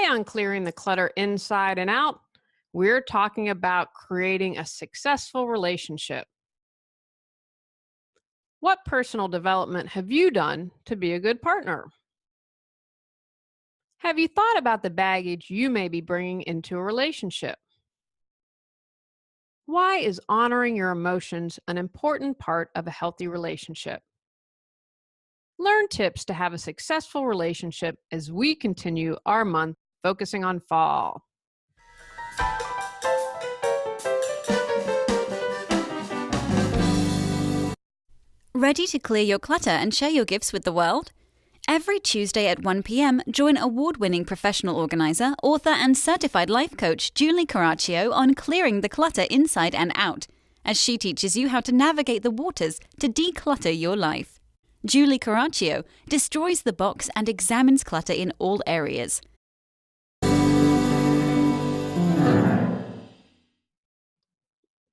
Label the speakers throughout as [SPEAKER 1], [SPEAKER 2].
[SPEAKER 1] Today on Clearing the Clutter Inside and Out, we're talking about creating a successful relationship. What personal development have you done to be a good partner? Have you thought about the baggage you may be bringing into a relationship? Why is honoring your emotions an important part of a healthy relationship? Learn tips to have a successful relationship as we continue our month focusing on fall.
[SPEAKER 2] Ready to clear your clutter and share your gifts with the world? Every Tuesday at 1 p.m., join award-winning professional organizer, author, and certified life coach Julie Coraccio on clearing the clutter inside and out, as she teaches you how to navigate the waters to declutter your life. Julie Coraccio destroys the box and examines clutter in all areas.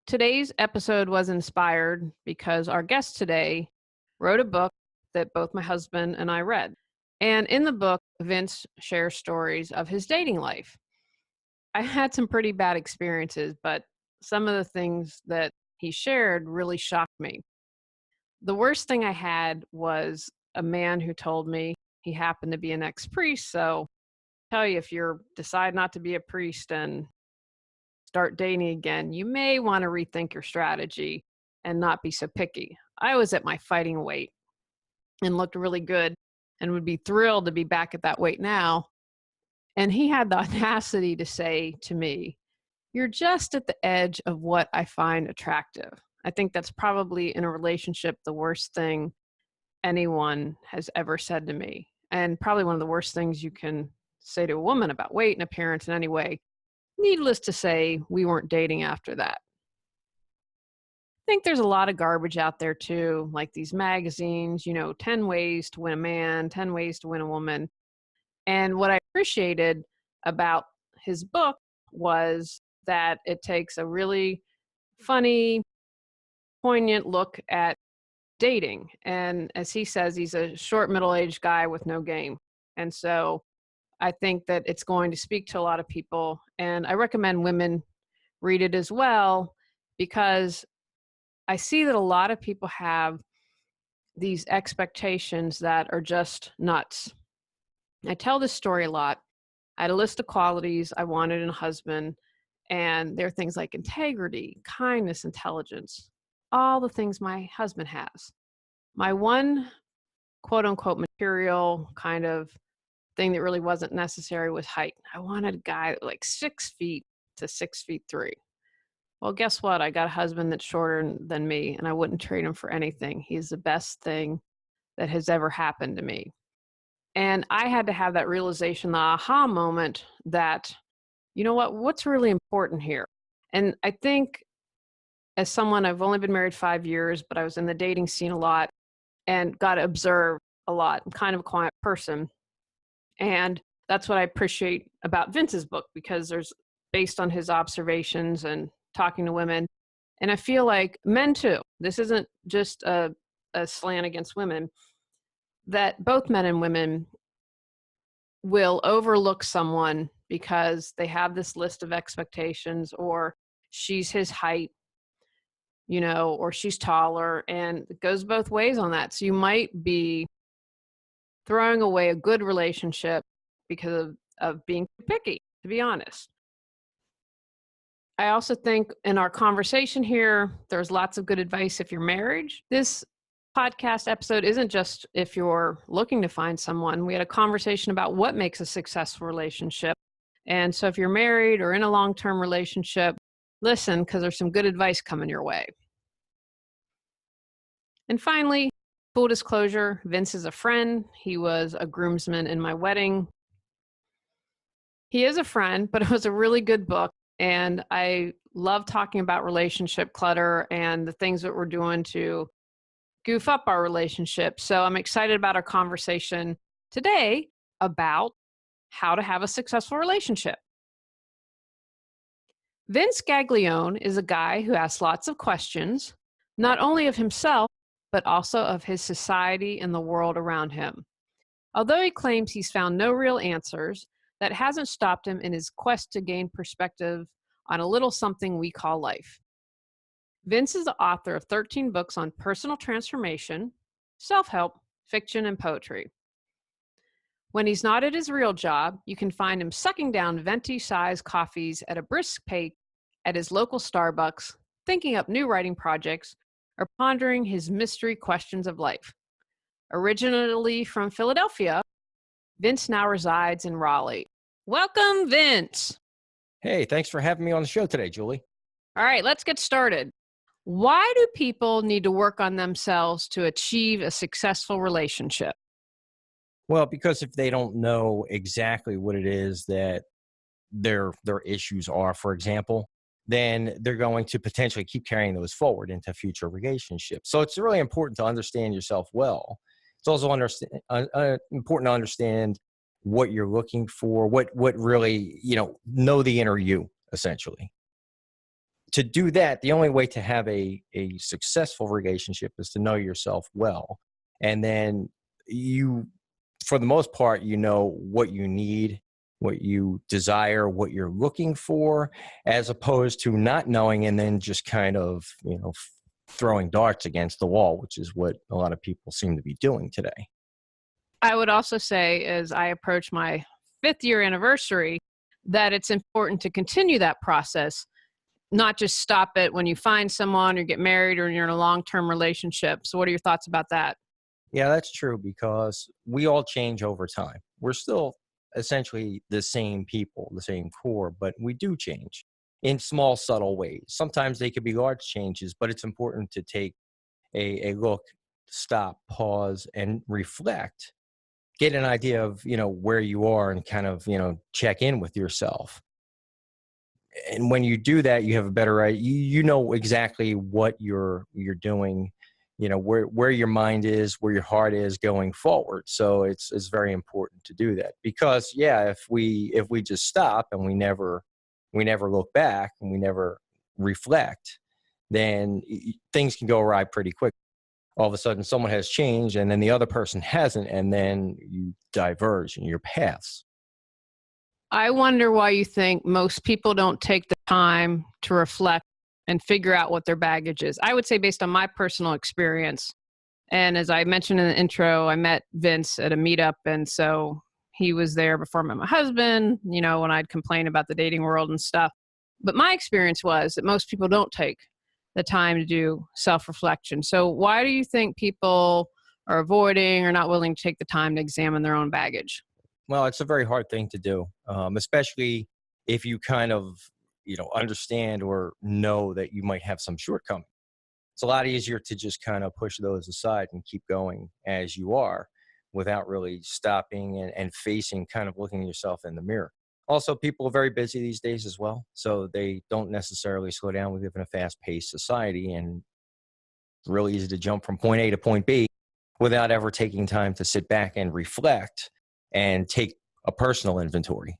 [SPEAKER 1] Today's episode was inspired because our guest today wrote a book that both my husband and I read. And in the book, Vince shares stories of his dating life. I had some pretty bad experiences, but some of the things that he shared really shocked me. The worst thing I had was a man who told me he happened to be an ex-priest. So I tell you, if you decide not to be a priest and start dating again, you may want to rethink your strategy and not be so picky. I was at my fighting weight and looked really good and would be thrilled to be back at that weight now. And he had the audacity to say to me, "You're just at the edge of what I find attractive." I think that's probably in a relationship the worst thing anyone has ever said to me. And probably one of the worst things you can say to a woman about weight and appearance in any way. Needless to say, we weren't dating after that. I think there's a lot of garbage out there too, like these magazines, 10 ways to win a man, 10 ways to win a woman. And what I appreciated about his book was that it takes a really funny, poignant look at dating. And as he says, he's a short, middle-aged guy with no game. And so I think that it's going to speak to a lot of people. And I recommend women read it as well, because I see that a lot of people have these expectations that are just nuts. I tell this story a lot. I had a list of qualities I wanted in a husband, and there are things like integrity, kindness, intelligence, all the things my husband has. My one quote unquote material kind of thing that really wasn't necessary was height. I wanted a guy like 6 feet to 6'3". Well, guess what? I got a husband that's shorter than me, and I wouldn't trade him for anything. He's the best thing that has ever happened to me. And I had to have that realization, the aha moment that, you know what, what's really important here? And I think as someone, I've only been married 5 years, but I was in the dating scene a lot and got to observe a lot. I'm kind of a quiet person. And that's what I appreciate about Vince's book, because there's based on his observations and talking to women. And I feel like men too, this isn't just a slant against women, that both men and women will overlook someone because they have this list of expectations, or she's his height, or she's taller, and it goes both ways on that. So you might be throwing away a good relationship because of being picky, to be honest. I also think in our conversation here, there's lots of good advice if you're married. This podcast episode isn't just if you're looking to find someone. We had a conversation about what makes a successful relationship. And so if you're married or in a long-term relationship, listen, because there's some good advice coming your way. And finally, full disclosure, Vince is a friend. He was a groomsman in my wedding. He is a friend, but it was a really good book. And I love talking about relationship clutter and the things that we're doing to goof up our relationship. So I'm excited about our conversation today about how to have a successful relationship. Vince Gaglione is a guy who asks lots of questions, not only of himself, but also of his society and the world around him. Although he claims he's found no real answers, that hasn't stopped him in his quest to gain perspective on a little something we call life. Vince is the author of 13 books on personal transformation, self help, fiction, and poetry. When he's not at his real job, you can find him sucking down venti sized coffees at a brisk pace at his local Starbucks, thinking up new writing projects, or pondering his mystery questions of life. Originally from Philadelphia, Vince now resides in Raleigh. Welcome, Vince.
[SPEAKER 3] Hey, thanks for having me on the show today, Julie.
[SPEAKER 1] All right, let's get started. Why do people need to work on themselves to achieve a successful relationship?
[SPEAKER 3] Well, because if they don't know exactly what it is that their issues are, for example, then they're going to potentially keep carrying those forward into future relationships. So it's really important to understand yourself well. It's also important to understand what you're looking for, what really, know the inner you, essentially. To do that, the only way to have a successful relationship is to know yourself well. And then you, for the most part, you know what you need, what you desire, what you're looking for, as opposed to not knowing and then just kind of, throwing darts against the wall, which is what a lot of people seem to be doing today.
[SPEAKER 1] I would also say, as I approach my 5th year anniversary, that it's important to continue that process, not just stop it when you find someone or get married or you're in a long-term relationship. So what are your thoughts about that?
[SPEAKER 3] Yeah, that's true, because we all change over time. We're still essentially the same people, the same core, but we do change in small, subtle ways. Sometimes they could be large changes, but it's important to take a look, stop, pause, and reflect. Get an idea of, where you are and kind of, check in with yourself. And when you do that, you have a better idea. You know exactly what you're doing, where your mind is, where your heart is going forward. So it's very important to do that, because if we just stop and we never look back and we never reflect, then things can go awry pretty quick. All of a sudden someone has changed and then the other person hasn't, and then you diverge in your paths.
[SPEAKER 1] I wonder why you think most people don't take the time to reflect and figure out what their baggage is. I would say, based on my personal experience, and as I mentioned in the intro, I met Vince at a meetup, and so he was there before I met my husband, when I'd complain about the dating world and stuff. But my experience was that most people don't take the time to do self-reflection. So why do you think people are avoiding or not willing to take the time to examine their own baggage?
[SPEAKER 3] Well, it's a very hard thing to do, especially if you kind of, understand or know that you might have some shortcomings. It's a lot easier to just kind of push those aside and keep going as you are, without really stopping and facing, kind of looking at yourself in the mirror. Also, people are very busy these days as well, so they don't necessarily slow down. We live in a fast-paced society, and it's really easy to jump from point A to point B without ever taking time to sit back and reflect and take a personal inventory.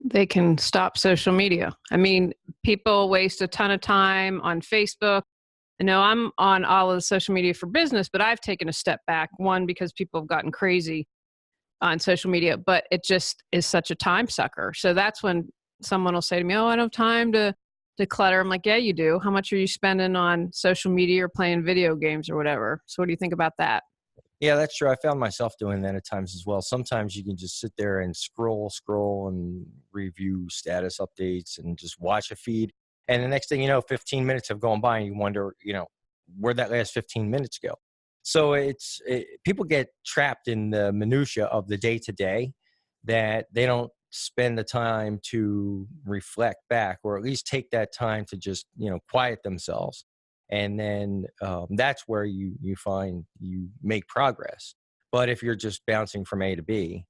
[SPEAKER 1] They can stop social media. I mean, people waste a ton of time on Facebook. I know I'm on all of the social media for business, but I've taken a step back. One, because people have gotten crazy on social media, but it just is such a time sucker. So that's when someone will say to me, "Oh, I don't have time to declutter." I'm like, "Yeah, you do. How much are you spending on social media or playing video games or whatever?" So what do you think about that?
[SPEAKER 3] Yeah, that's true. I found myself doing that at times as well. Sometimes you can just sit there and scroll and review status updates and just watch a feed. And the next thing you know, 15 minutes have gone by and you wonder, where'd that last 15 minutes go? So people get trapped in the minutia of the day to day, that they don't spend the time to reflect back, or at least take that time to just, quiet themselves. And then that's where you find you make progress. But if you're just bouncing from A to B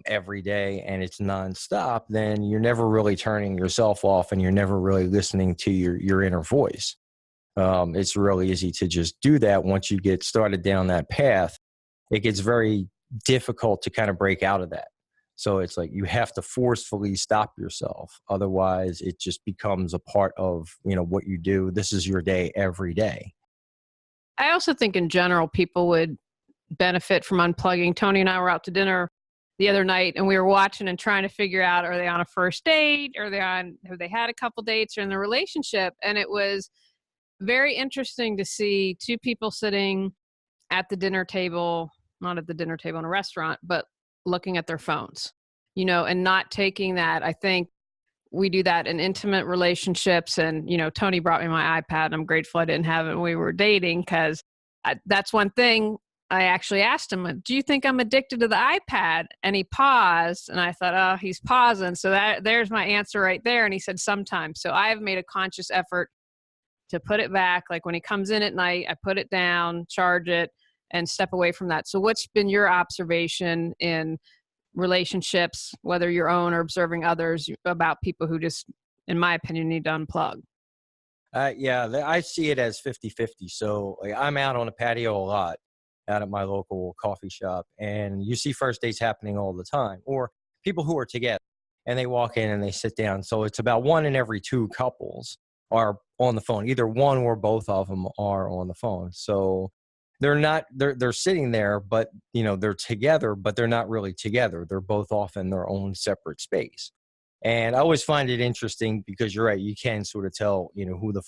[SPEAKER 3] every day and it's nonstop, then you're never really turning yourself off, and you're never really listening to your inner voice. It's really easy to just do that. Once you get started down that path, it gets very difficult to kind of break out of that. So it's like you have to forcefully stop yourself. Otherwise, it just becomes a part of, what you do. This is your day every day.
[SPEAKER 1] I also think in general, people would benefit from unplugging. Tony and I were out to dinner the other night, and we were watching and trying to figure out, are they on a first date? Have they had a couple dates or in the relationship? And it was very interesting to see two people sitting at the dinner table, not at the dinner table in a restaurant, but looking at their phones, and not taking that. I think we do that in intimate relationships. And, Tony brought me my iPad. And I'm grateful I didn't have it when we were dating, because that's one thing I actually asked him, do you think I'm addicted to the iPad? And he paused, and I thought, oh, he's pausing. So there's my answer right there. And he said, sometimes. So I have made a conscious effort to put it back. Like when he comes in at night, I put it down, charge it, and step away from that. So what's been your observation in relationships, whether your own or observing others, about people who just, in my opinion, need to unplug?
[SPEAKER 3] I see it as 50-50. So like, I'm out on the patio a lot, out at my local coffee shop, and you see first dates happening all the time, or people who are together and they walk in and they sit down. So it's about 1 in every 2 couples are on the phone. Either one or both of them are on the phone. So they're sitting there, but they're together, but they're not really together. They're both off in their own separate space. And I always find it interesting because you're right. You can sort of tell, what the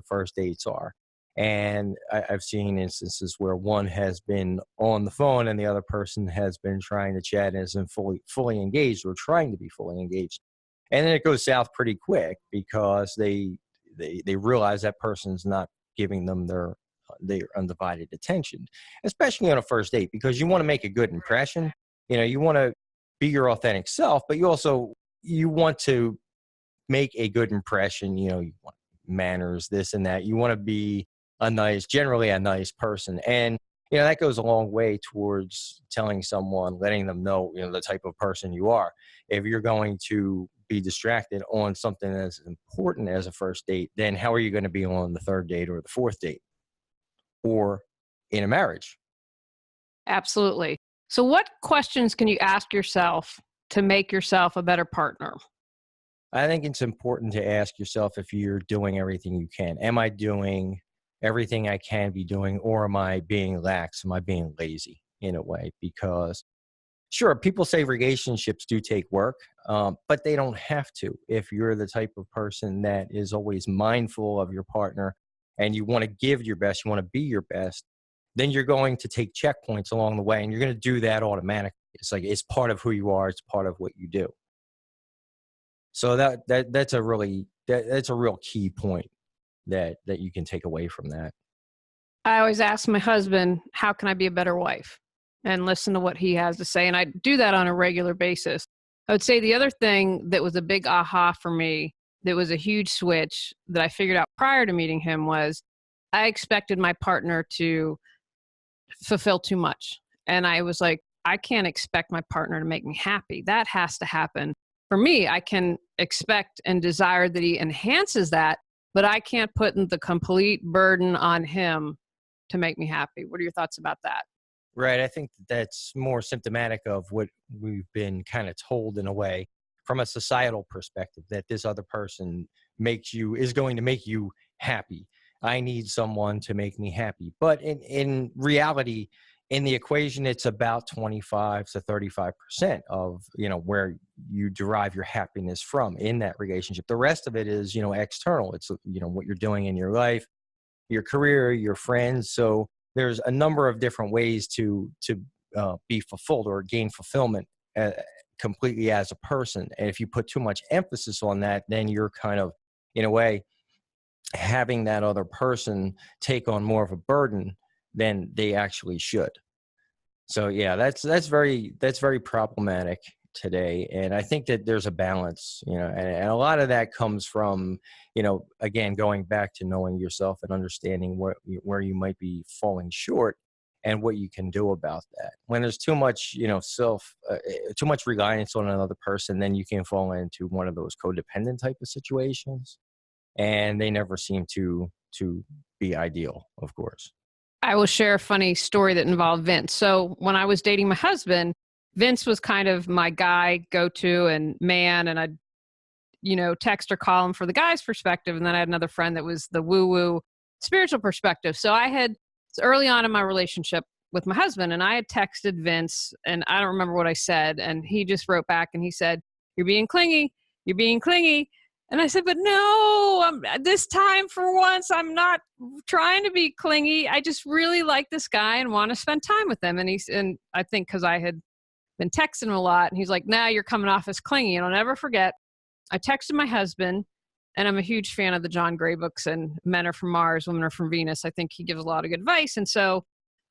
[SPEAKER 3] first dates are. And I've seen instances where one has been on the phone and the other person has been trying to chat and isn't fully engaged, or trying to be fully engaged. And then it goes south pretty quick because they realize that person's not giving them their undivided attention, especially on a first date, because you want to make a good impression. You want to be your authentic self, but you want to make a good impression. You want manners, this and that. You want to be generally a nice person. And, that goes a long way towards telling someone, letting them know, the type of person you are. If you're going to be distracted on something as important as a first date, then how are you going to be on the third date or the fourth date, or in a marriage?
[SPEAKER 1] Absolutely. So what questions can you ask yourself to make yourself a better partner?
[SPEAKER 3] I think it's important to ask yourself if you're doing everything you can. Am I doing everything I can be doing, or am I being lax? Am I being lazy in a way? Because sure, people say relationships do take work, but they don't have to. If you're the type of person that is always mindful of your partner and you want to give your best, you want to be your best, then you're going to take checkpoints along the way, and you're going to do that automatically. It's part of who you are. It's part of what you do. So that's a real key point that you can take away from that.
[SPEAKER 1] I always ask my husband, how can I be a better wife? And listen to what he has to say. And I do that on a regular basis. I would say the other thing that was a big aha for me, that was a huge switch that I figured out prior to meeting him, was I expected my partner to fulfill too much. And I was like, I can't expect my partner to make me happy. That has to happen. For me, I can expect and desire that he enhances that, but I can't put the complete burden on him to make me happy. What are your thoughts about that?
[SPEAKER 3] Right. I think that's more symptomatic of what we've been kind of told in a way from a societal perspective, that this other person is going to make you happy. I need someone to make me happy. But in reality, in the equation, it's about 25 to 35% of, where you derive your happiness from in that relationship. The rest of it is, external. It's, what you're doing in your life, your career, your friends. So there's a number of different ways to be fulfilled or gain fulfillment completely as a person. And if you put too much emphasis on that, then you're kind of, in a way, having that other person take on more of a burden than they actually should. So yeah, that's very problematic today. And I think that there's a balance, and a lot of that comes from, again, going back to knowing yourself and understanding where you might be falling short and what you can do about that. When there's too much, too much reliance on another person, then you can fall into one of those codependent type of situations, and they never seem to be ideal, of course.
[SPEAKER 1] I will share a funny story that involved Vince. So when I was dating my husband, Vince was kind of my guy go-to and man, and I'd, text or call him for the guy's perspective. And then I had another friend that was the woo-woo spiritual perspective. So early on in my relationship, with my husband, and I had texted Vince, and I don't remember what I said, and he just wrote back and he said, "You're being clingy. You're being clingy." And I said, "But no, this time for once, I'm not trying to be clingy. I just really like this guy and want to spend time with him." And I think because I had been texting him a lot, and he's like, "Now you're coming off as clingy." And I'll never forget, I texted my husband, and I'm a huge fan of the John Gray books and Men Are From Mars, Women Are From Venus. I think he gives a lot of good advice. And so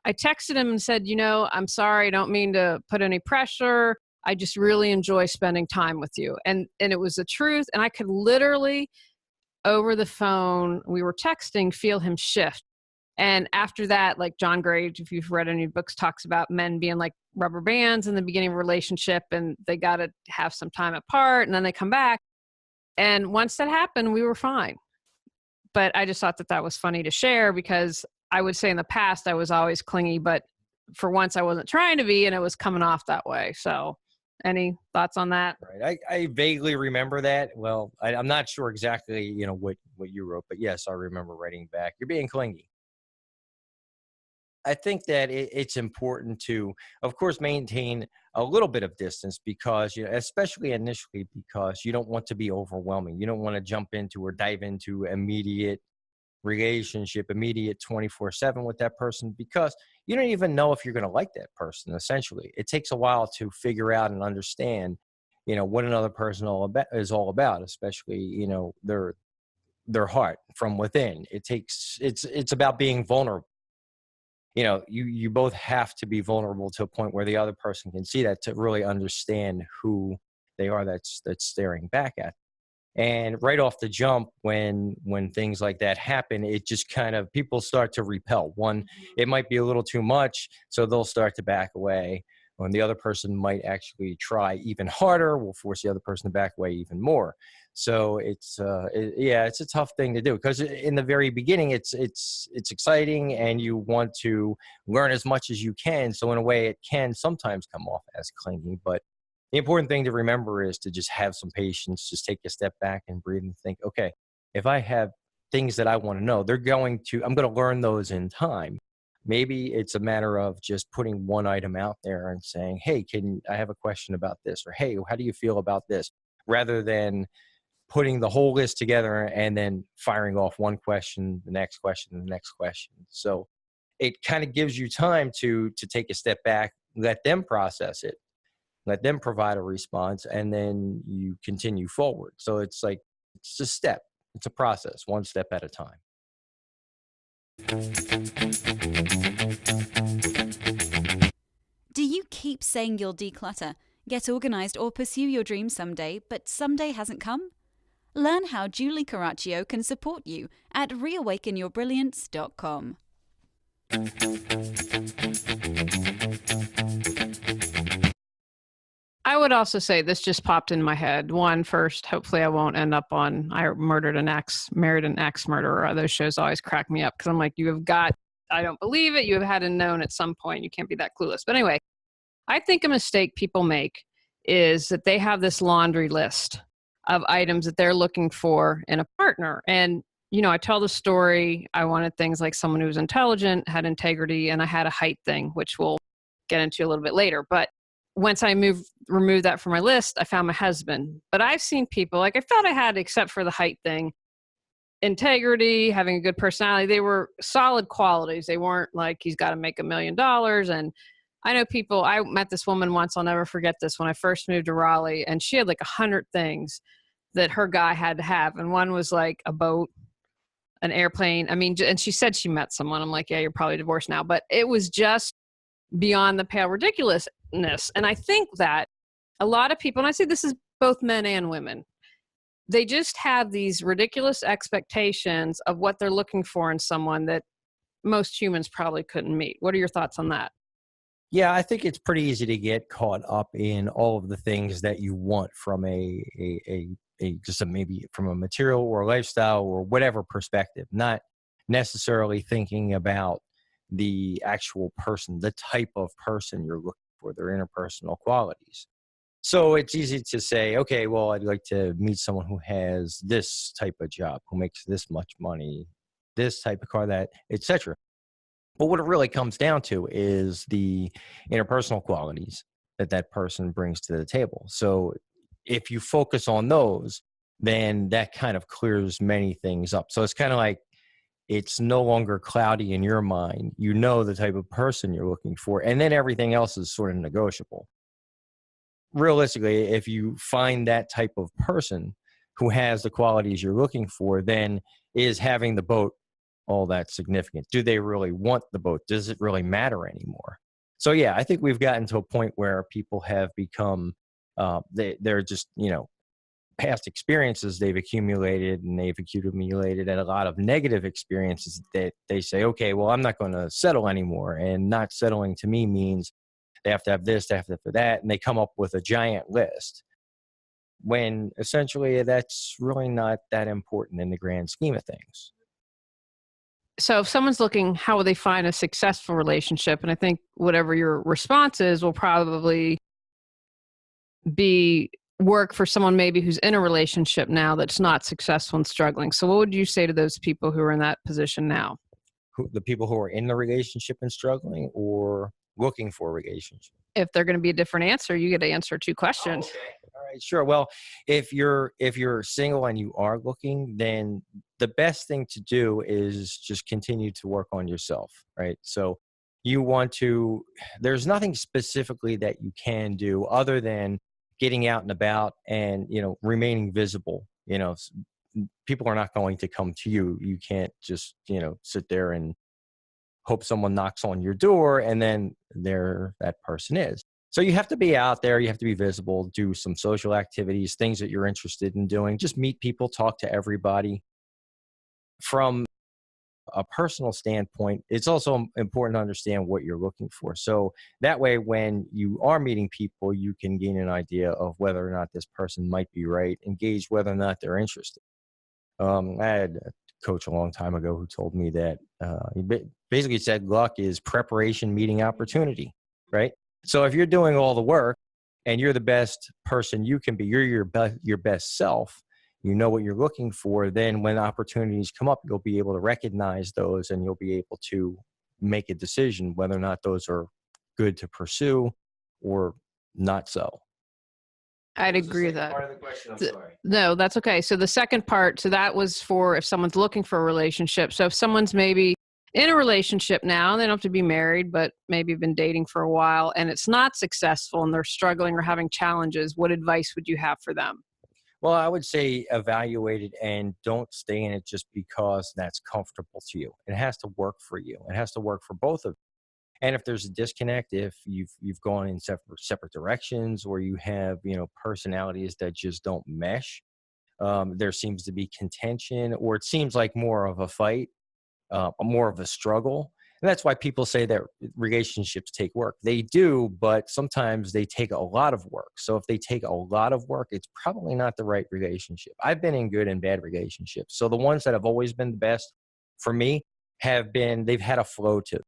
[SPEAKER 1] I texted him and said, "I'm sorry. I don't mean to put any pressure. I just really enjoy spending time with you." And it was the truth. And I could literally, over the phone, we were texting, feel him shift. And after that, like John Gray, if you've read any books, talks about men being like rubber bands in the beginning of a relationship, and they got to have some time apart and then they come back. And once that happened, we were fine. But I just thought that was funny to share, because I would say in the past I was always clingy, but for once I wasn't trying to be, and it was coming off that way. So any thoughts on that?
[SPEAKER 3] Right. I vaguely remember that. Well, I'm not sure exactly, what you wrote, but yes, I remember writing back, "You're being clingy." I think that it's important to, of course, maintain a little bit of distance, because, especially initially, because you don't want to be overwhelming. You don't want to jump into or dive into immediate relationship, immediate 24/7 with that person, because you don't even know if you're going to like that person. Essentially, it takes a while to figure out and understand, what another person is all about, especially, their heart from within. It's about being vulnerable. You both have to be vulnerable to a point where the other person can see that, to really understand who they are that's staring back at. And right off the jump, when things like that happen, it just kind of, people start to repel. One, it might be a little too much, so they'll start to back away. When the other person might actually try even harder, will force the other person to back away even more. So it's a tough thing to do, because in the very beginning, it's exciting, and you want to learn as much as you can. So in a way, it can sometimes come off as clingy, but the important thing to remember is to just have some patience, just take a step back and breathe and think, okay, if I have things that I want to know, I'm going to learn those in time. Maybe it's a matter of just putting one item out there and saying, "Hey, I have a question about this?" Or, "Hey, how do you feel about this?" Rather than putting the whole list together and then firing off one question, the next question, the next question. So it kind of gives you time to take a step back, let them process it, let them provide a response, and then you continue forward. So it's a step, it's a process, one step at a time.
[SPEAKER 2] Do you keep saying you'll declutter, get organized, or pursue your dreams someday, but someday hasn't come? Learn how Julie Coraccio can support you at reawakenyourbrilliance.com.
[SPEAKER 1] I would also say, this just popped in my head. One, first, hopefully I won't end up on I Murdered an Ex, Married an Ex Murderer. Those shows always crack me up, because I'm like, I don't believe it. You have had to known at some point. You can't be that clueless. But anyway, I think a mistake people make is that they have this laundry list of items that they're looking for in a partner. And, I tell the story. I wanted things like someone who was intelligent, had integrity, and I had a height thing, which we'll get into a little bit later. But once I removed that from my list, I found my husband. But I've seen people, like I thought I had, except for the height thing, integrity, having a good personality. They were solid qualities. They weren't like, he's got to make $1 million. And I know people, I met this woman once, I'll never forget this, when I first moved to Raleigh, and she had like 100 things that her guy had to have. And one was like a boat, an airplane. I mean, and she said she met someone. I'm like, yeah, you're probably divorced now. But it was just beyond the pale ridiculousness. And I think that a lot of people, and I say this is both men and women, they just have these ridiculous expectations of what they're looking for in someone that most humans probably couldn't meet. What are your thoughts on that?
[SPEAKER 3] Yeah, I think it's pretty easy to get caught up in all of the things that you want from maybe from a material or a lifestyle or whatever perspective, not necessarily thinking about the actual person, the type of person you're looking for, their interpersonal qualities. So it's easy to say, okay, well, I'd like to meet someone who has this type of job, who makes this much money, this type of car, that, etc. But what it really comes down to is the interpersonal qualities that that person brings to the table. So if you focus on those, then that kind of clears many things up. So it's kind of like it's no longer cloudy in your mind. You know the type of person you're looking for, and then everything else is sort of negotiable. Realistically, if you find that type of person who has the qualities you're looking for, then is having the boat all that significant? Do they really want the boat? Does it really matter anymore? So yeah, I think we've gotten to a point where people have become they're just, past experiences they've accumulated, and they've accumulated and a lot of negative experiences that they say, okay, well, I'm not going to settle anymore. And not settling to me means they have to have this, they have to have that, and they come up with a giant list when essentially that's really not that important in the grand scheme of things.
[SPEAKER 1] So if someone's looking, how will they find a successful relationship? And I think whatever your response is will probably be work for someone maybe who's in a relationship now that's not successful and struggling. So what would you say to those people who are in that position now?
[SPEAKER 3] The people who are in the relationship and struggling, or looking for a relationship?
[SPEAKER 1] If they're going to be a different answer, you get to answer two questions.
[SPEAKER 3] Okay. All right, sure. Well, if you're single and you are looking, then the best thing to do is just continue to work on yourself, right? So you want to, there's nothing specifically that you can do other than getting out and about and, remaining visible. People are not going to come to you. You can't just, sit there and hope someone knocks on your door and then there that person is. So you have to be out there, you have to be visible, do some social activities, things that you're interested in doing, just meet people, talk to everybody. From a personal standpoint, it's also important to understand what you're looking for. So that way, when you are meeting people, you can gain an idea of whether or not this person might be right, engage whether or not they're interested. I had a coach a long time ago who told me that basically said luck is preparation meeting opportunity, right? So if you're doing all the work and you're the best person you can be, you're your best self, you know what you're looking for, then when opportunities come up, you'll be able to recognize those and you'll be able to make a decision whether or not those are good to pursue or not so.
[SPEAKER 1] I'd agree with that.
[SPEAKER 3] Part of the question, I'm sorry.
[SPEAKER 1] No, that's okay. So the second part, so that was for if someone's looking for a relationship. So if someone's maybe in a relationship now, they don't have to be married, but maybe been dating for a while and it's not successful and they're struggling or having challenges, what advice would you have for them?
[SPEAKER 3] Well, I would say evaluate it and don't stay in it just because that's comfortable to you. It has to work for you. It has to work for both of you. And if there's a disconnect, if you've gone in separate directions, or you have personalities that just don't mesh, there seems to be contention, or it seems like more of a fight, more of a struggle. And that's why people say that relationships take work. They do, but sometimes they take a lot of work. So if they take a lot of work, it's probably not the right relationship. I've been in good and bad relationships. So the ones that have always been the best for me they've had a flow to.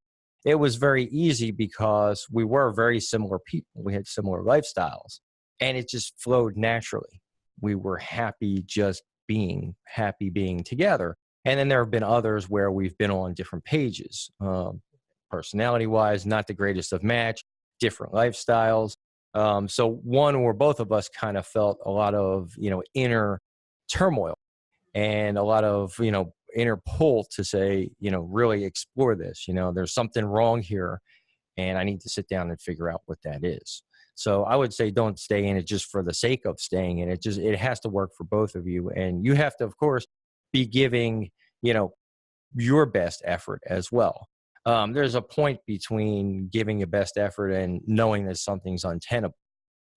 [SPEAKER 3] It was very easy because we were very similar people. We had similar lifestyles and it just flowed naturally. We were happy being together. And then there have been others where we've been on different pages, personality-wise, not the greatest of match, different lifestyles. So one or both of us kind of felt a lot of, inner turmoil and a lot of, inner pull to say, really explore this. There's something wrong here and I need to sit down and figure out what that is. So I would say don't stay in it just for the sake of staying in it. It has to work for both of you. And you have to, of course, be giving, your best effort as well. There's a point between giving your best effort and knowing that something's untenable.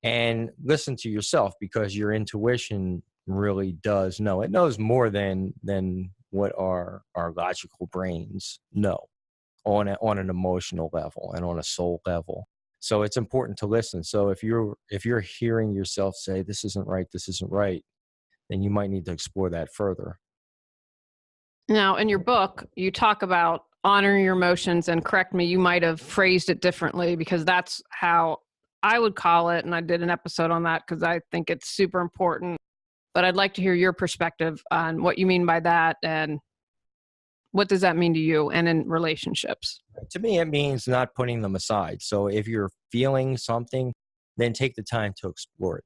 [SPEAKER 3] And listen to yourself, because your intuition really does know. It knows more than what our logical brains know on an emotional level and on a soul level. So it's important to listen. So if you're hearing yourself say, this isn't right, then you might need to explore that further.
[SPEAKER 1] Now, in your book, you talk about honoring your emotions, and correct me, you might have phrased it differently because that's how I would call it. And I did an episode on that because I think it's super important. But I'd like to hear your perspective on what you mean by that and what does that mean to you and in relationships?
[SPEAKER 3] To me, it means not putting them aside. So if you're feeling something, then take the time to explore it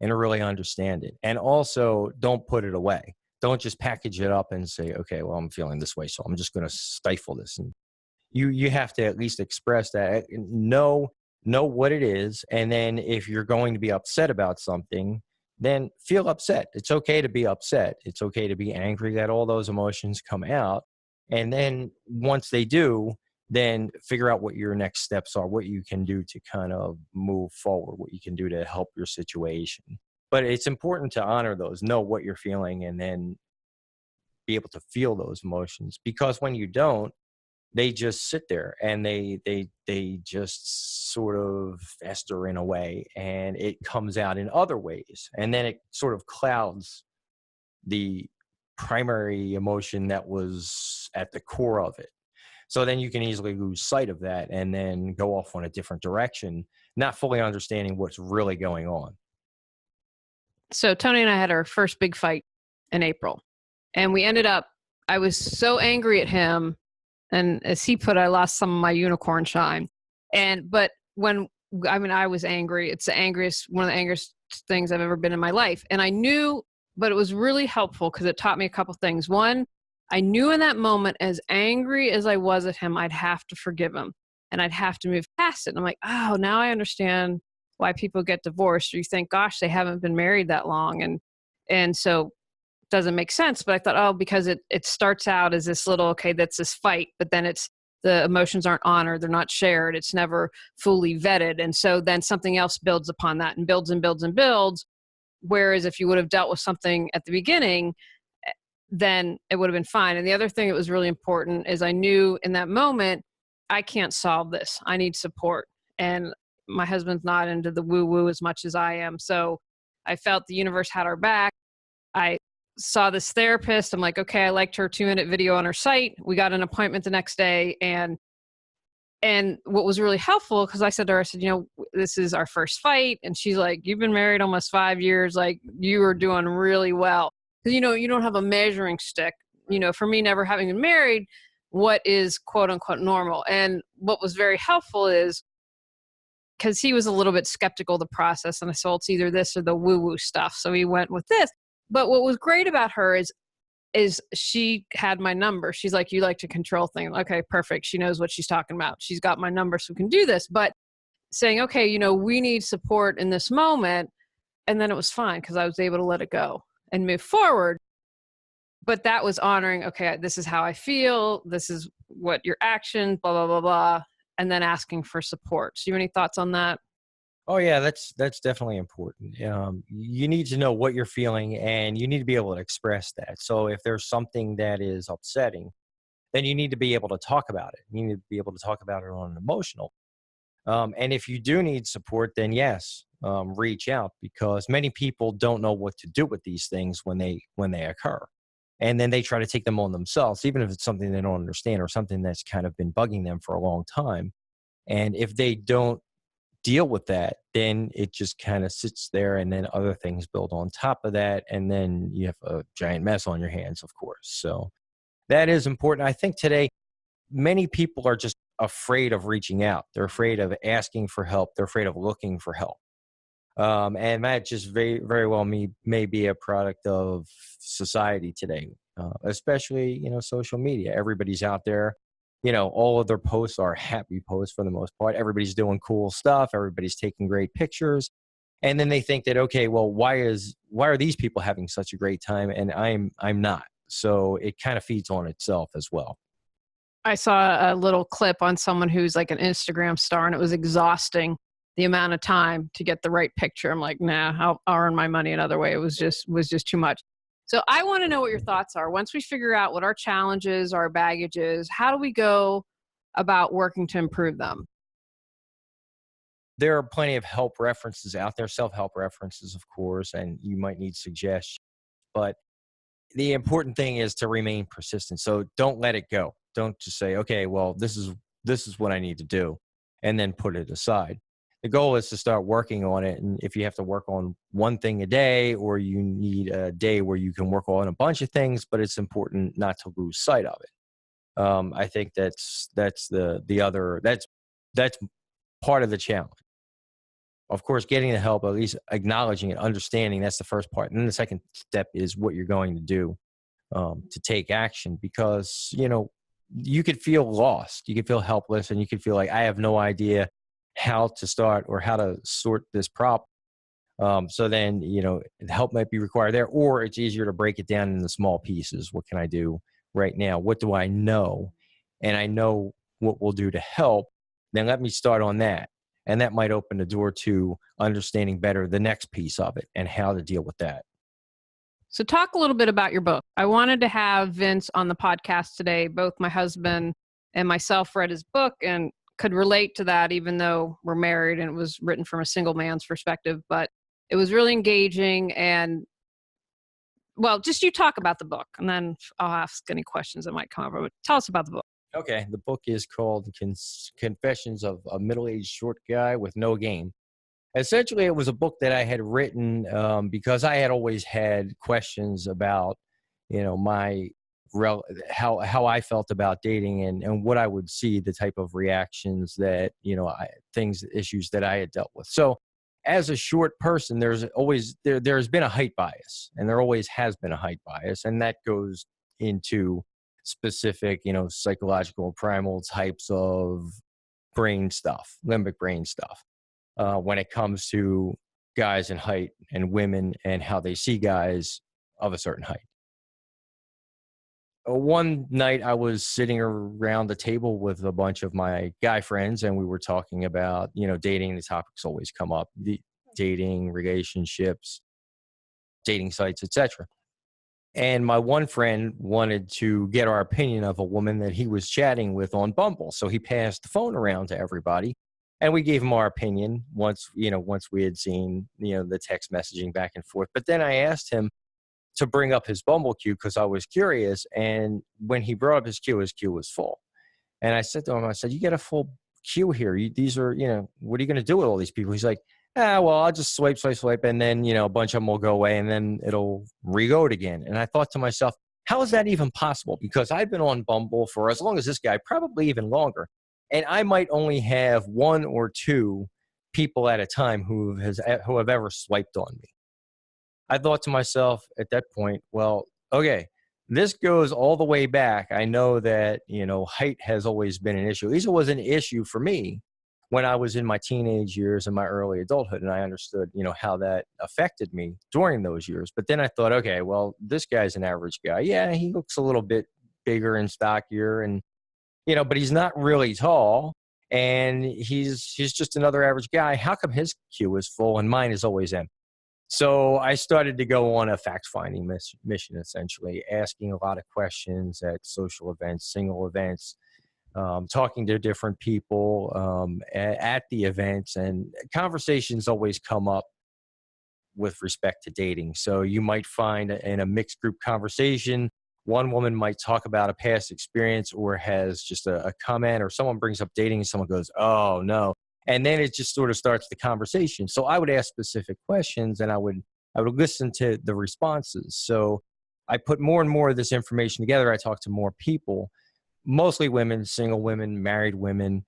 [SPEAKER 3] and to really understand it. And also, don't put it away. Don't just package it up and say, okay, well, I'm feeling this way, so I'm just going to stifle this. And you have to at least express that, know what it is, and then if you're going to be upset about something, then feel upset. It's okay to be upset. It's okay to be angry, that all those emotions come out. And then once they do, then figure out what your next steps are, what you can do to kind of move forward, what you can do to help your situation. But it's important to honor those, know what you're feeling, and then be able to feel those emotions, because when you don't, they just sit there and they just sort of fester in a way, and it comes out in other ways, and then it sort of clouds the primary emotion that was at the core of it. So then you can easily lose sight of that and then go off on a different direction, not fully understanding what's really going on.
[SPEAKER 1] So Tony and I had our first big fight in April, and we ended up, I was so angry at him. And as he put, I lost some of my unicorn shine. But I was angry. It's one of the angriest things I've ever been in my life. And I knew, but it was really helpful because it taught me a couple things. One, I knew in that moment, as angry as I was at him, I'd have to forgive him and I'd have to move past it. And I'm like, oh, now I understand why people get divorced. Or you think, gosh, they haven't been married that long. And so doesn't make sense. But I thought, oh, because it starts out as this little, okay, that's this fight, but then the emotions aren't honored, they're not shared, it's never fully vetted. And so then something else builds upon that and builds and builds and builds. Whereas if you would have dealt with something at the beginning, then it would have been fine. And the other thing that was really important is I knew in that moment, I can't solve this. I need support. And my husband's not into the woo woo as much as I am. So I felt the universe had our back. I saw this therapist. I'm like, okay, I liked her 2-minute video on her site. We got an appointment the next day. And what was really helpful, because I said to her, I said, this is our first fight. And she's like, you've been married almost 5 years. Like, you are doing really well. Because, you don't have a measuring stick. For me, never having been married, what is quote unquote normal? And what was very helpful is, because he was a little bit skeptical of the process. And I said, well, it's either this or the woo-woo stuff. So he went with this. But what was great about her is she had my number. She's like, you like to control things. Okay, perfect. She knows what she's talking about. She's got my number, so we can do this. But saying, okay, we need support in this moment. And then it was fine because I was able to let it go and move forward. But that was honoring, okay, this is how I feel. This is what your actions, blah, blah, blah, blah. And then asking for support. So you have any thoughts on that?
[SPEAKER 3] Oh yeah, that's definitely important. You need to know what you're feeling, and you need to be able to express that. So if there's something that is upsetting, then you need to be able to talk about it. You need to be able to talk about it on an emotional. And if you do need support, then yes, reach out, because many people don't know what to do with these things when they occur, and then they try to take them on themselves, even if it's something they don't understand or something that's kind of been bugging them for a long time. And if they don't deal with that, then it just kind of sits there, and then other things build on top of that, and then you have a giant mess on your hands, of course. So that is important. I think today many people are just afraid of reaching out. They're afraid of asking for help. They're afraid of looking for help. And that just very, very well may be a product of society today, especially, social media. Everybody's out there. All of their posts are happy posts for the most part. Everybody's doing cool stuff. Everybody's taking great pictures. And then they think that, okay, well, why are these people having such a great time and I'm not? So it kind of feeds on itself as well.
[SPEAKER 1] I saw a little clip on someone who's like an Instagram star, and it was exhausting the amount of time to get the right picture. I'm like, nah, I'll earn my money another way. It was just too much. So I want to know what your thoughts are. Once we figure out what our challenges, our baggage is, how do we go about working to improve them?
[SPEAKER 3] There are plenty of help references out there, self-help references, of course, and you might need suggestions. But the important thing is to remain persistent. So don't let it go. Don't just say, okay, well, this is what I need to do, and then put it aside. The goal is to start working on it. And if you have to work on one thing a day, or you need a day where you can work on a bunch of things, but it's important not to lose sight of it. I think that's that's part of the challenge. Of course, getting the help, at least acknowledging it, understanding, that's the first part. And then the second step is what you're going to do to take action, because, you could feel lost, you could feel helpless, and you could feel like, I have no idea how to start or how to sort this problem. So then, help might be required there, or it's easier to break it down into small pieces. What can I do right now? What do I know? And I know what we'll do to help. Then let me start on that. And that might open the door to understanding better the next piece of it and how to deal with that.
[SPEAKER 1] So talk a little bit about your book. I wanted to have Vince on the podcast today. Both my husband and myself read his book and could relate to that, even though we're married and it was written from a single man's perspective. But it was really engaging. And, well, just you talk about the book, and then I'll ask any questions that might come over. But tell us about the book.
[SPEAKER 3] Okay. The book is called Confessions of a Middle-Aged Short Guy with No Game. Essentially, it was a book that I had written because I had always had questions about, my how I felt about dating, and what I would see, the type of reactions that, issues that I had dealt with. So as a short person, there's been a height bias, and there always has been a height bias. And that goes into specific, psychological primal types of brain stuff, limbic brain stuff. When it comes to guys in height and women and how they see guys of a certain height. One night I was sitting around the table with a bunch of my guy friends, and we were talking about, dating. The topics always come up, the dating, relationships, dating sites, etc. And my one friend wanted to get our opinion of a woman that he was chatting with on Bumble. So he passed the phone around to everybody. And we gave him our opinion once we had seen, the text messaging back and forth. But then I asked him to bring up his Bumble queue because I was curious. And when he brought up his queue was full. And I said to him, I said, "You get a full queue here. These are, what are you going to do with all these people?" He's like, well, I'll just swipe. And then, a bunch of them will go away, and then it'll re-go it again. And I thought to myself, how is that even possible? Because I've been on Bumble for as long as this guy, probably even longer. And I might only have one or two people at a time who have ever swiped on me. I thought to myself at that point, well, okay, this goes all the way back. I know that, height has always been an issue. At least it was an issue for me when I was in my teenage years and my early adulthood. And I understood, how that affected me during those years. But then I thought, okay, well, this guy's an average guy. Yeah, he looks a little bit bigger and stockier, and but he's not really tall, and he's just another average guy. How come his queue is full and mine is always empty? So I started to go on a fact-finding mission, essentially, asking a lot of questions at social events, single events, talking to different people at the events, and conversations always come up with respect to dating. So you might find in a mixed group conversation, one woman might talk about a past experience or has just a comment, or someone brings up dating and someone goes, "Oh no." And then it just sort of starts the conversation. So I would ask specific questions, and I would listen to the responses. So I put more and more of this information together. I talked to more people, mostly women, single women, married women,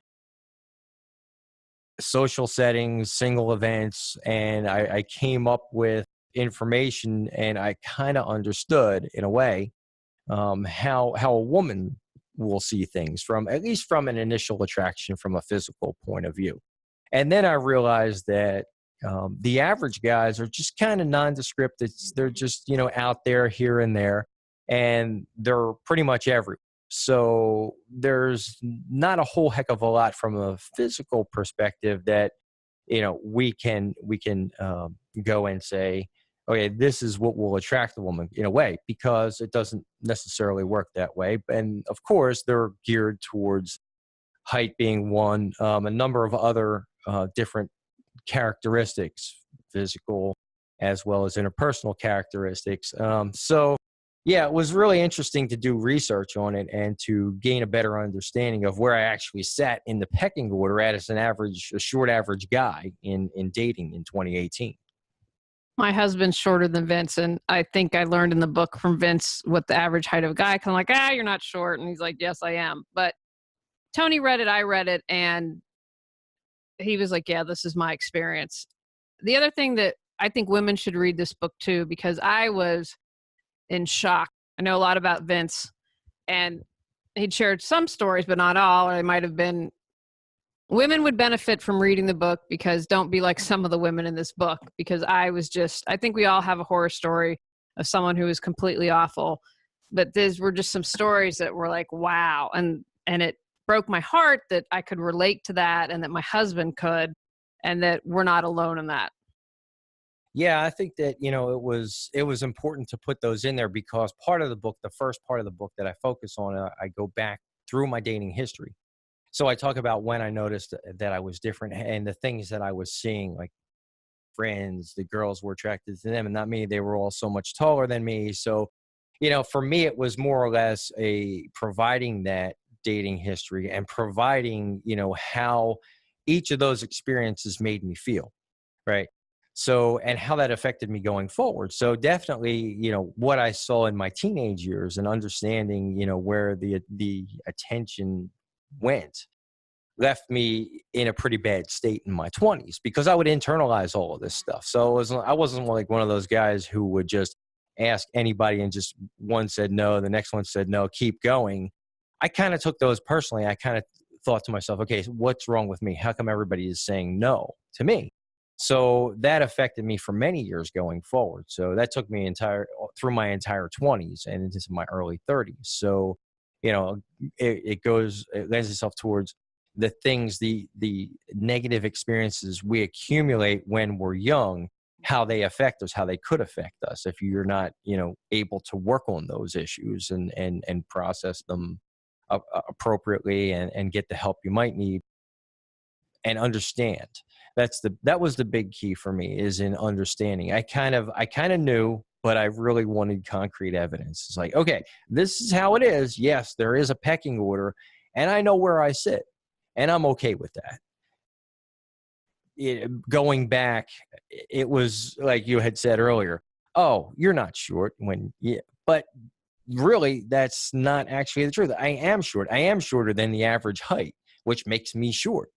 [SPEAKER 3] social settings, single events. And I came up with information, and I kind of understood in a way how a woman will see things, from at least from an initial attraction, from a physical point of view. And then I realized that the average guys are just kind of nondescript. They're just, out there here and there, and they're pretty much everywhere. So there's not a whole heck of a lot from a physical perspective that, we can go and say, okay, this is what will attract the woman, in a way, because it doesn't necessarily work that way. And of course, they're geared towards height being one, a number of other different characteristics, physical as well as interpersonal characteristics. So yeah, it was really interesting to do research on it and to gain a better understanding of where I actually sat in the pecking order as a short average guy in dating in 2018.
[SPEAKER 1] My husband's shorter than Vince, and I think I learned in the book from Vince what the average height of a guy. Cause I'm like, you're not short, and he's like, yes, I am. But Tony read it, I read it, and he was like, yeah, this is my experience. The other thing that I think women should read this book too, because I was in shock. I know a lot about Vince, and he'd shared some stories, but not all, or they might have been. Women would benefit from reading the book, because don't be like some of the women in this book, because I think we all have a horror story of someone who was completely awful, but these were just some stories that were like, wow. And it broke my heart that I could relate to that, and that my husband could, and that we're not alone in that.
[SPEAKER 3] Yeah, I think that, it was important to put those in there because part of the book, the first part of the book that I focus on, I go back through my dating history. So I talk about when I noticed that I was different and the things that I was seeing, like friends, the girls were attracted to them and not me. They were all so much taller than me. So, for me, it was more or less a providing that dating history and providing, how each of those experiences made me feel. Right. So, and how that affected me going forward. So definitely, what I saw in my teenage years and understanding, where the attention went left me in a pretty bad state in my 20s because I would internalize all of this stuff. So I wasn't like one of those guys who would just ask anybody and just one said no, the next one said no, keep going. I kind of took those personally. I kind of thought to myself, okay, so what's wrong with me? How come everybody is saying no to me? So that affected me for many years going forward. So that took me through my entire 20s and into my early 30s. So, it lends itself towards the things, the negative experiences we accumulate when we're young, how they affect us, how they could affect us if you're not, able to work on those issues and process them appropriately and get the help you might need and understand. That was the big key for me, is in understanding. I kind of knew, but I really wanted concrete evidence. It's like, okay, this is how it is. Yes, there is a pecking order and I know where I sit and I'm okay with that. Going back, it was like you had said earlier, oh, you're not short but really that's not actually the truth. I am short. I am shorter than the average height, which makes me short.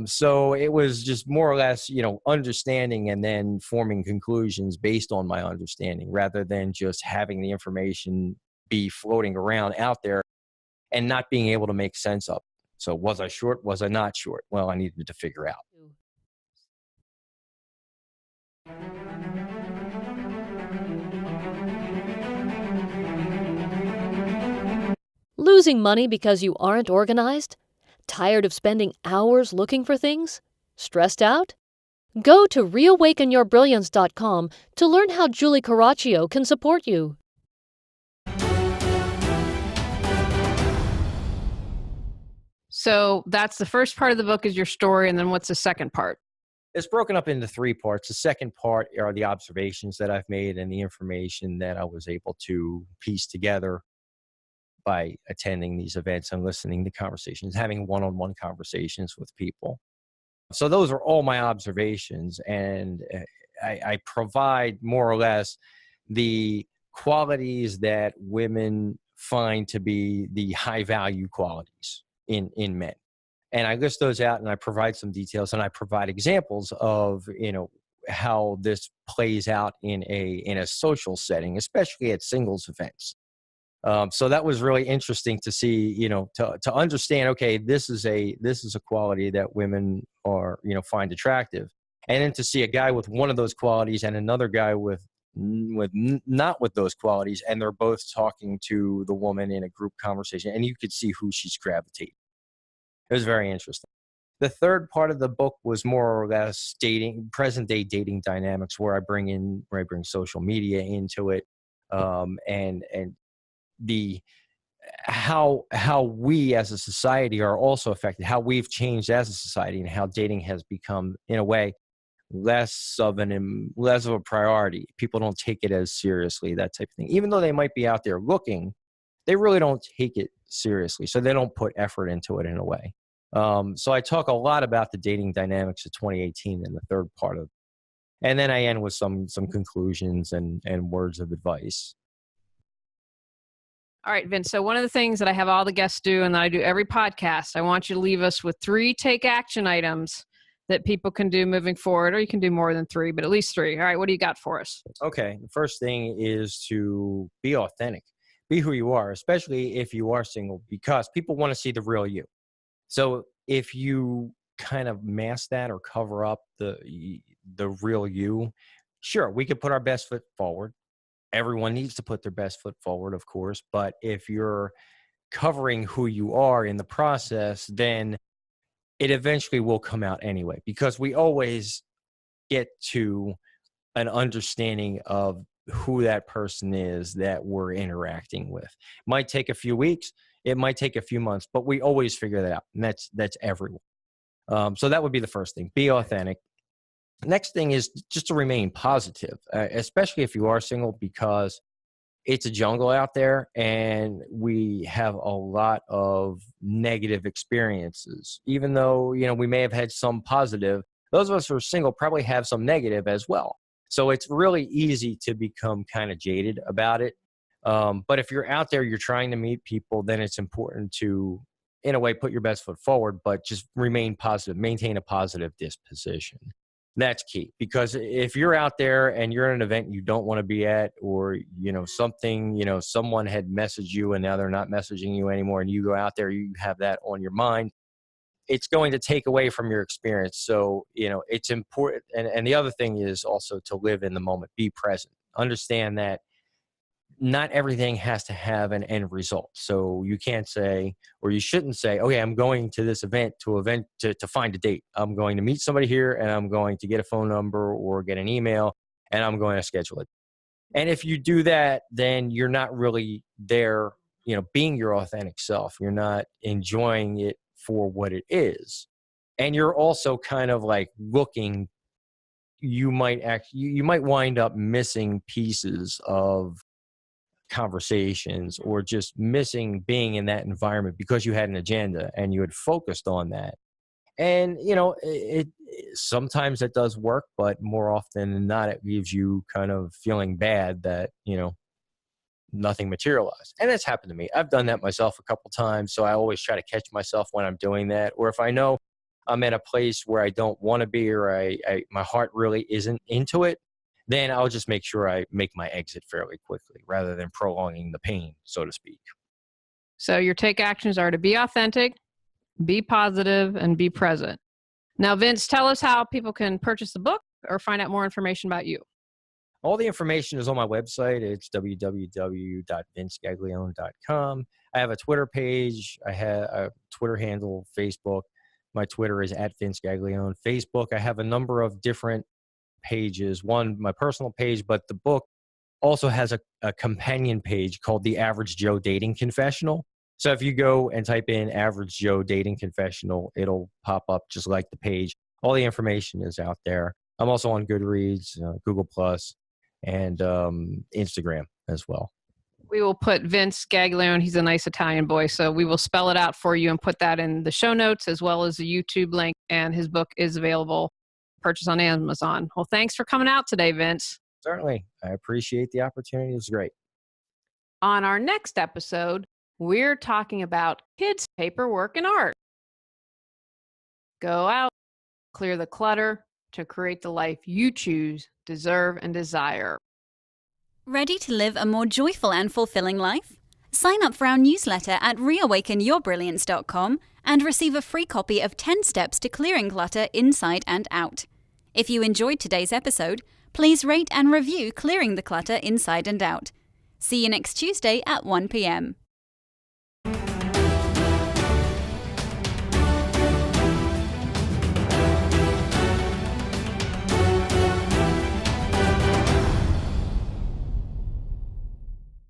[SPEAKER 3] So it was just more or less, understanding and then forming conclusions based on my understanding rather than just having the information be floating around out there and not being able to make sense of it. So was I short? Was I not short? Well, I needed to figure out.
[SPEAKER 4] Losing money because you aren't organized? Tired of spending hours looking for things? Stressed out? Go to reawakenyourbrilliance.com to learn how Julie Coraccio can support you.
[SPEAKER 1] So that's the first part of the book, is your story. And then what's the second part?
[SPEAKER 3] It's broken up into three parts. The second part are the observations that I've made and the information that I was able to piece together by attending these events and listening to conversations, having one-on-one conversations with people. So those are all my observations, and I provide more or less the qualities that women find to be the high value qualities in men. And I list those out and I provide some details and I provide examples of, how this plays out in a social setting, especially at singles events. So that was really interesting to see, to understand, okay, this is a quality that women are, find attractive. And then to see a guy with one of those qualities and another guy not with those qualities, and they're both talking to the woman in a group conversation, and you could see who she's gravitating. It was very interesting. The third part of the book was more or less present day dating dynamics, where I bring social media into it, and the how we as a society are also affected, how we've changed as a society, and how dating has become, in a way, less of a priority. People don't take it as seriously, that type of thing. Even though they might be out there looking, they really don't take it seriously. So they don't put effort into it in a way. So I talk a lot about the dating dynamics of 2018 in the third part And then I end with some conclusions and words of advice.
[SPEAKER 1] All right, Vince. So one of the things that I have all the guests do and that I do every podcast, I want you to leave us with 3 take action items that people can do moving forward, or you can do more than 3, but at least 3. All right, what do you got for us?
[SPEAKER 3] Okay. The first thing is to be authentic, be who you are, especially if you are single, because people want to see the real you. So if you kind of mask that or cover up the real you, sure, we could put our best foot forward. Everyone needs to put their best foot forward, of course. But if you're covering who you are in the process, then it eventually will come out anyway, because we always get to an understanding of who that person is that we're interacting with. It might take a few weeks, it might take a few months, but we always figure that out. And that's everyone. So that would be the first thing, be authentic. Next thing is just to remain positive, especially if you are single, because it's a jungle out there and we have a lot of negative experiences. Even though, we may have had some positive, those of us who are single probably have some negative as well. So it's really easy to become kind of jaded about it. But if you're out there, you're trying to meet people, then it's important to, in a way, put your best foot forward, but just remain positive, maintain a positive disposition. That's key, because if you're out there and you're at an event you don't want to be at, or, someone had messaged you and now they're not messaging you anymore, and you go out there, you have that on your mind, it's going to take away from your experience. So, it's important. And the other thing is also to live in the moment, be present, understand that not everything has to have an end result. So you can't say, or you shouldn't say, okay, I'm going to this event to find a date. I'm going to meet somebody here and I'm going to get a phone number or get an email and I'm going to schedule it. And if you do that, then you're not really there, being your authentic self. You're not enjoying it for what it is. And you're also kind of like looking, you might wind up missing pieces of conversations, or just missing being in that environment because you had an agenda and you had focused on that. And it sometimes it does work, but more often than not, it leaves you kind of feeling bad that nothing materialized. And that's happened to me. I've done that myself a couple times, so I always try to catch myself when I'm doing that. Or if I know I'm at a place where I don't want to be, or my heart really isn't into it, then I'll just make sure I make my exit fairly quickly rather than prolonging the pain, so to speak.
[SPEAKER 1] So your take actions are to be authentic, be positive, and be present. Now, Vince, tell us how people can purchase the book or find out more information about you.
[SPEAKER 3] All the information is on my website. It's www.vincegaglione.com. I have a Twitter page. I have a Twitter handle, Facebook. My Twitter is @VinceGaglione. Facebook, I have a number of different pages. One, my personal page, but the book also has a companion page called The Average Joe Dating Confessional. So if you go and type in Average Joe Dating Confessional, it'll pop up just like the page. All the information is out there. I'm also on Goodreads, Google Plus, and Instagram as well.
[SPEAKER 1] We will put Vince Gaglione. He's a nice Italian boy, so we will spell it out for you and put that in the show notes, as well as the YouTube link. And his book is available, purchase on Amazon. Well, thanks for coming out today, Vince.
[SPEAKER 3] Certainly. I appreciate the opportunity. It was great.
[SPEAKER 1] On our next episode, we're talking about kids' paperwork and art. Go out, clear the clutter to create the life you choose, deserve, and desire.
[SPEAKER 2] Ready to live a more joyful and fulfilling life? Sign up for our newsletter at reawakenyourbrilliance.com and receive a free copy of 10 Steps to Clearing Clutter Inside and Out. If you enjoyed today's episode, please rate and review Clearing the Clutter Inside and Out. See you next Tuesday at 1 p.m.